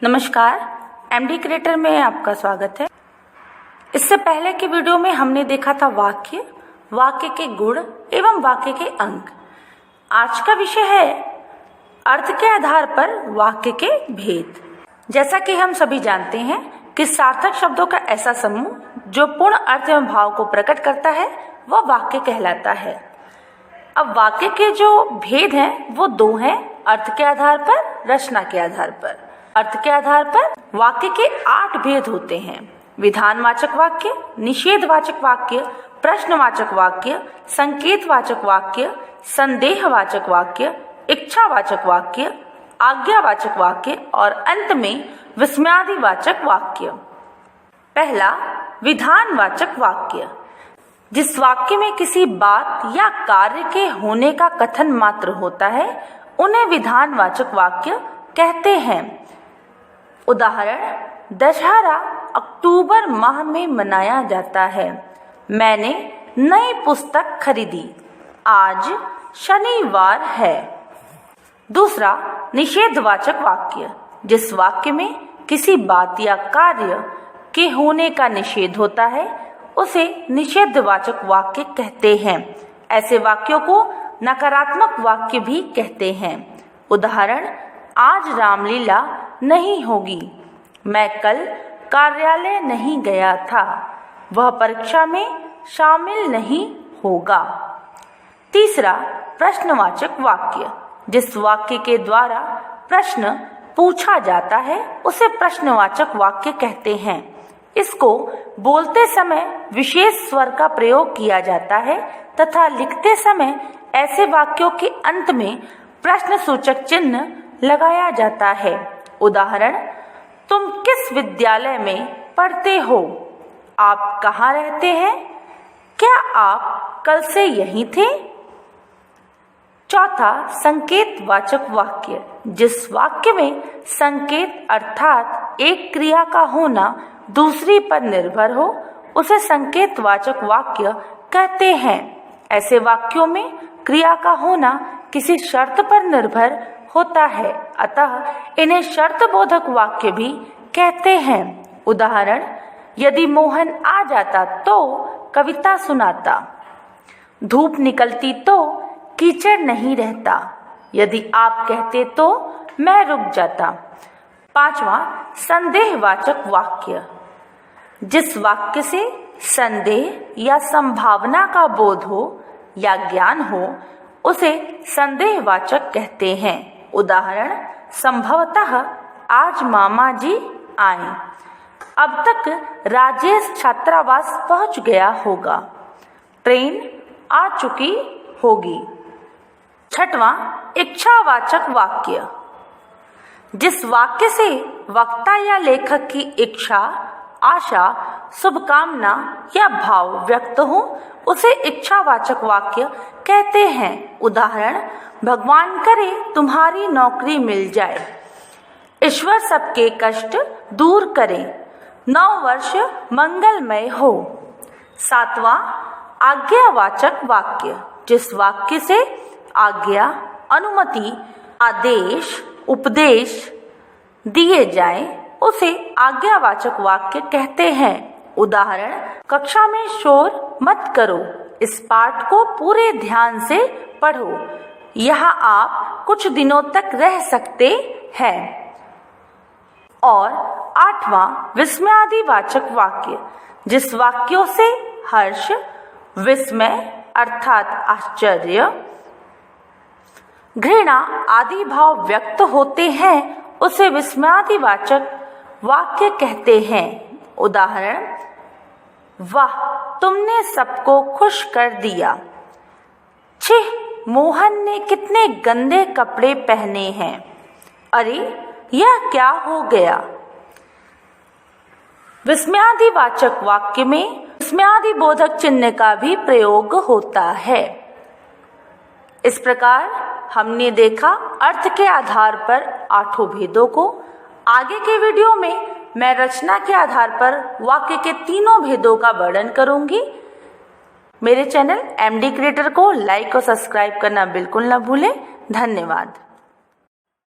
नमस्कार, MD creator में आपका स्वागत है। इससे पहले की वीडियो में हमने देखा था वाक्य, वाक्य के गुण एवं वाक्य के अंक। आज का विषय है अर्थ के आधार पर वाक्य के भेद। जैसा कि हम सभी जानते हैं कि सार्थक शब्दों का ऐसा समूह जो पूर्ण अर्थ एवं भाव को प्रकट करता है वह वाक्य कहलाता है। अब वाक्य के जो भेद हैं वो दो हैं, अर्थ के आधार पर, रचना के आधार पर। अर्थ के आधार पर वाक्य के 8 भेद होते हैं। विधानवाचक वाक्य, निषेधवाचक वाक्य, प्रश्नवाचक वाक्य, संकेतवाचक वाक्य, संदेहवाचक वाक्य, इच्छावाचक वाक्य, आज्ञावाचक वाक्य और अंत में विस्मयादिवाचक वाक्य। पहला, विधानवाचक वाक्य। जिस वाक्य में किसी बात या कार्य के होने का कथन मात्र होता है उन्हें विधानवाचक वाक्य कहते हैं। उदाहरण, दशहरा अक्टूबर माह में मनाया जाता है। मैंने नई पुस्तक खरीदी। आज शनिवार है। दूसरा, निषेधवाचक वाक्य। जिस वाक्य में किसी बात या कार्य के होने का निषेध होता है उसे निषेधवाचक वाक्य कहते हैं। ऐसे वाक्यों को नकारात्मक वाक्य भी कहते हैं। उदाहरण, आज रामलीला नहीं होगी। मैं कल कार्यालय नहीं गया था। वह परीक्षा में शामिल नहीं होगा। तीसरा, प्रश्नवाचक वाक्य। जिस वाक्य के द्वारा प्रश्न पूछा जाता है उसे प्रश्नवाचक वाक्य कहते हैं। इसको बोलते समय विशेष स्वर का प्रयोग किया जाता है तथा लिखते समय ऐसे वाक्यों के अंत में प्रश्नसूचक चिन्ह लगाया जाता है। उदाहरण, तुम किस विद्यालय में पढ़ते हो? आप कहाँ रहते हैं? क्या आप कल से यहीं थे? चौथा, संकेतवाचक वाक्य। जिस वाक्य में संकेत अर्थात एक क्रिया का होना दूसरी पर निर्भर हो उसे संकेतवाचक वाक्य कहते हैं। ऐसे वाक्यों में क्रिया का होना किसी शर्त पर निर्भर होता है, अतः इन्हें शर्त बोधक वाक्य भी कहते हैं। उदाहरण, यदि मोहन आ जाता तो कविता सुनाता। धूप निकलती तो कीचड़ नहीं रहता। यदि आप कहते तो मैं रुक जाता। पांचवा, संदेहवाचक वाक्य। जिस वाक्य से संदेह या संभावना का बोध हो या ज्ञान हो उसे संदेहवाचक कहते हैं। उदाहरण, संभवतः आज मामा जी आए। अब तक राजेश छात्रावास पहुंच गया होगा। ट्रेन आ चुकी होगी। छठवां, इच्छावाचक वाक्य। जिस वाक्य से वक्ता या लेखक की इच्छा, आशा, शुभकामना या भाव व्यक्त हो उसे इच्छावाचक वाक्य कहते हैं। उदाहरण, भगवान करे तुम्हारी नौकरी मिल जाए। ईश्वर सबके कष्ट दूर करे। नव वर्ष मंगलमय हो। सातवां, आज्ञावाचक वाक्य। जिस वाक्य से आज्ञा, अनुमति, आदेश, उपदेश दिए जाएं उसे आज्ञावाचक वाक्य कहते हैं। उदाहरण, कक्षा में शोर मत करो। इस पाठ को पूरे ध्यान से पढ़ो। यहाँ आप कुछ दिनों तक रह सकते हैं। और आठवां, विस्मयादिवाचक वाक्य। जिस वाक्यों से हर्ष, विस्मय अर्थात आश्चर्य, घृणा आदि भाव व्यक्त होते हैं उसे विस्मयादिवाचक वाक्य कहते हैं। उदाहरण, वाह तुमने सबको खुश कर दिया। छिह, मोहन ने कितने गंदे कपड़े पहने हैं। अरे यह क्या हो गया। विस्मयादिवाचक वाक्य में विस्मयादिबोधक चिन्ह का भी प्रयोग होता है। इस प्रकार हमने देखा अर्थ के आधार पर 8 भेदों को। आगे के वीडियो में मैं रचना के आधार पर वाक्य के 3 भेदों का वर्णन करूंगी। मेरे चैनल एमडी क्रिएटर को लाइक और सब्सक्राइब करना बिल्कुल न भूलें। धन्यवाद।